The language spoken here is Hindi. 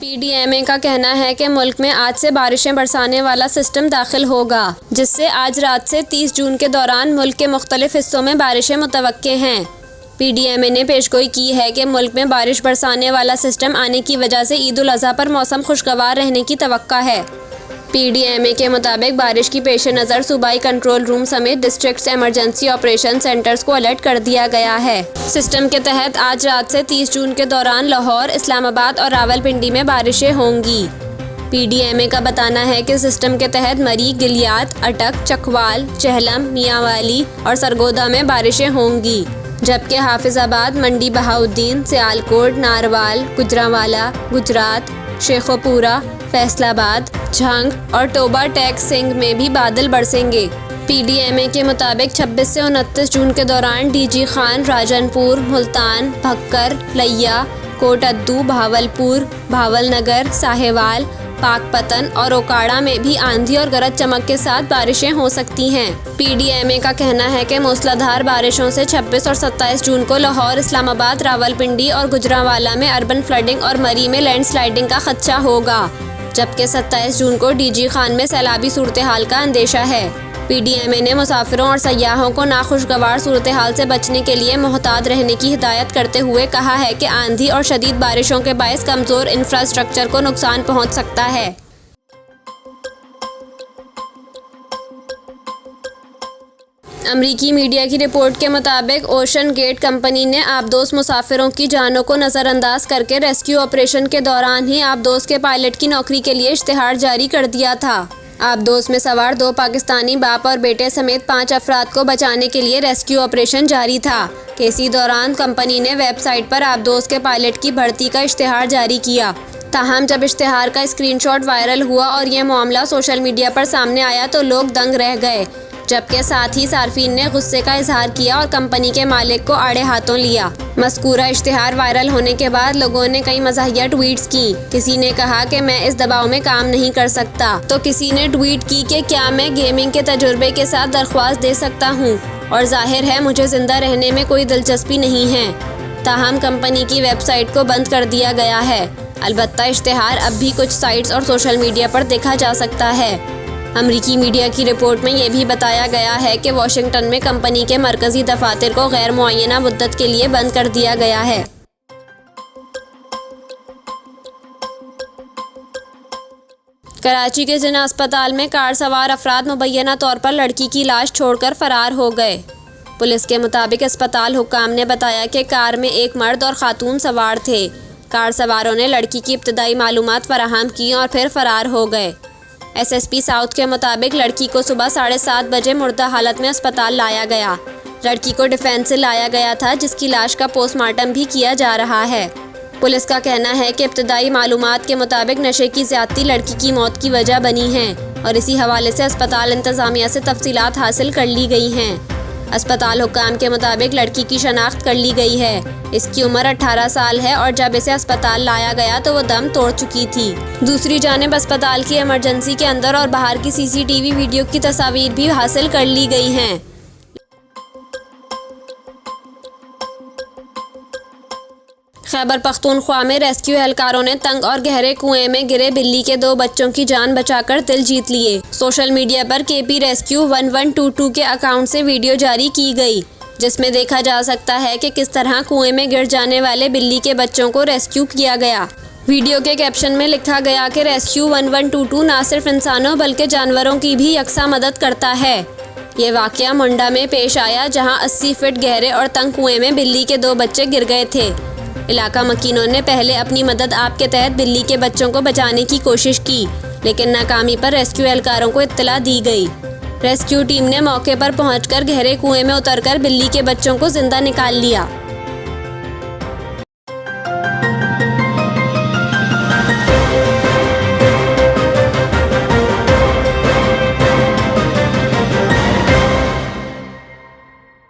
पीडीएमए का कहना है कि मुल्क में आज से बारिशें बरसाने वाला सिस्टम दाखिल होगा, जिससे आज रात से 30 जून के दौरान मुल्क के मुख्तलिफ हिस्सों में बारिशें मुतवक्के हैं। पीडीएमए ने पेशगोई की है कि मुल्क में बारिश बरसाने वाला सिस्टम आने की वजह से ईद उल अज़हा पर मौसम खुशगवार रहने की तवक्का है। पीडीएमए के मुताबिक बारिश की पेश नज़र सूबाई कंट्रोल रूम समेत डिस्ट्रिक्ट एमरजेंसी ऑपरेशन सेंटर्स को अलर्ट कर दिया गया है। सिस्टम के तहत आज रात से 30 जून के दौरान लाहौर, इस्लामाबाद और रावलपिंडी में बारिशें होंगी। पीडीएमए का बताना है कि सिस्टम के तहत मरी, गिलियात, अटक, चकवाल, चहलम, मियांवाली और सरगोदा में बारिशें होंगी, जबकि हाफिजाबाद, मंडी बहाउद्दीन, सियालकोट, नारवाल, गुजरांवाला, गुजरात, शेखोपुरा, फैसलाबाद, झंग और टोबा टेक सिंह में भी बादल बरसेंगे। पीडीएमए के मुताबिक 26 से 29 जून के दौरान डीजी खान, राजनपुर, मुल्तान, भक्कर, लिया, कोटअद्दू, भावलपुर, भावलनगर, साहेवाल, पाकपतन और ओकाड़ा में भी आंधी और गरज चमक के साथ बारिशें हो सकती हैं। पीडीएमए का कहना है कि मूसलाधार बारिशों से 26 और 27 जून को लाहौर, इस्लामाबाद, रावलपिंडी और गुजरांवाला में अर्बन फ्लडिंग और मरी में लैंडस्लाइडिंग का खदशा होगा, जबकि 27 जून को डीजी खान में सैलाबी सूरत हाल का अंदेशा है। पीडीएमए ने मुसाफिरों और सयाहों को नाखुशगवार सूरत हाल से बचने के लिए मोहतात रहने की हिदायत करते हुए कहा है कि आंधी और शदीद बारिशों के बायस कमज़ोर इंफ्रास्ट्रक्चर को नुकसान पहुंच सकता है। अमरीकी मीडिया की रिपोर्ट के मुताबिक ओशन गेट कंपनी ने आबदोस मुसाफिरों की जानों को नज़रअंदाज करके रेस्क्यू ऑपरेशन के दौरान ही आबदोस के पायलट की नौकरी के लिए इश्तिहार जारी कर दिया था। आबदोस में सवार 2 पाकिस्तानी बाप और बेटे समेत 5 अफराद को बचाने के लिए रेस्क्यू ऑपरेशन जारी था। इसी दौरान कंपनी ने वेबसाइट पर आबदोस के पायलट की भर्ती का इश्तिहार जारी किया। ताहम जब इश्तिहार का स्क्रीनशॉट वायरल हुआ और यह मामला सोशल मीडिया पर सामने आया तो लोग दंग रह गए, जबकि साथ ही सार्फिन ने गुस्से का इजहार किया और कंपनी के मालिक को आड़े हाथों लिया। मज़कूरा इश्तिहार वायरल होने के बाद लोगों ने कई मज़ाहिया ट्वीट्स की। किसी ने कहा कि मैं इस दबाव में काम नहीं कर सकता, तो किसी ने ट्वीट की कि क्या मैं गेमिंग के तजुर्बे के साथ दरख्वास्त दे सकता हूँ, और जाहिर है मुझे ज़िंदा रहने में कोई दिलचस्पी नहीं है। ताहम कंपनी की वेबसाइट को बंद कर दिया गया है। अलबत्ता इश्तिहार अब भी कुछ साइट्स और सोशल मीडिया पर देखा जा सकता है। अमरीकी मीडिया की रिपोर्ट में यह भी बताया गया है कि वाशिंगटन में कंपनी के मरकज़ी दफातर को गैर मुअय्यना मुद्दत के लिए बंद कर दिया गया है। कराची के जिना अस्पताल में कार सवार अफराद मुबैना तौर पर लड़की की लाश छोड़कर फरार हो गए। पुलिस के मुताबिक अस्पताल हुक्काम ने बताया कि कार में एक मर्द और खातून सवार थे। कार सवारों ने लड़की की इब्तदाई मालूमात फराहम की और फिर फरार हो गए। एसएसपी साउथ के मुताबिक लड़की को सुबह 7:30 बजे मुर्दा हालत में अस्पताल लाया गया। लड़की को डिफेंस से लाया गया था, जिसकी लाश का पोस्टमार्टम भी किया जा रहा है। पुलिस का कहना है कि इब्तदाई मालूमात के मुताबिक नशे की ज़्यादती लड़की की मौत की वजह बनी है और इसी हवाले से अस्पताल इंतज़ामिया से तफसीलात हासिल कर ली गई हैं। अस्पताल हुक्काम के मुताबिक लड़की की शनाख्त कर ली गई है। इसकी उम्र 18 साल है और जब इसे अस्पताल लाया गया तो वो दम तोड़ चुकी थी। दूसरी जानिब अस्पताल की इमरजेंसी के अंदर और बाहर की सीसीटीवी वीडियो की तस्वीर भी हासिल कर ली गई हैं। खैबर पख्तूनख्वा में रेस्क्यू एहलकारों ने तंग और गहरे कुएं में गिरे बिल्ली के 2 बच्चों की जान बचाकर दिल जीत लिए। सोशल मीडिया पर केपी रेस्क्यू 1122 के अकाउंट से वीडियो जारी की गई, जिसमें देखा जा सकता है कि किस तरह कुएं में गिर जाने वाले बिल्ली के बच्चों को रेस्क्यू किया गया। वीडियो के कैप्शन में लिखा गया कि रेस्क्यू 1122 न सिर्फ इंसानों बल्कि जानवरों की भी यकसा मदद करता है। ये वाक़या मुंडा में पेश आया, जहां 80 फीट गहरे और तंग कुएं में बिल्ली के 2 बच्चे गिर गए थे। इलाका मकीनों ने पहले अपनी मदद आप के तहत बिल्ली के बच्चों को बचाने की कोशिश की, लेकिन नाकामी पर रेस्क्यू एहलकारों को इत्तला दी गई। रेस्क्यू टीम ने मौके पर पहुंचकर गहरे कुएं में उतरकर बिल्ली के बच्चों को जिंदा निकाल लिया।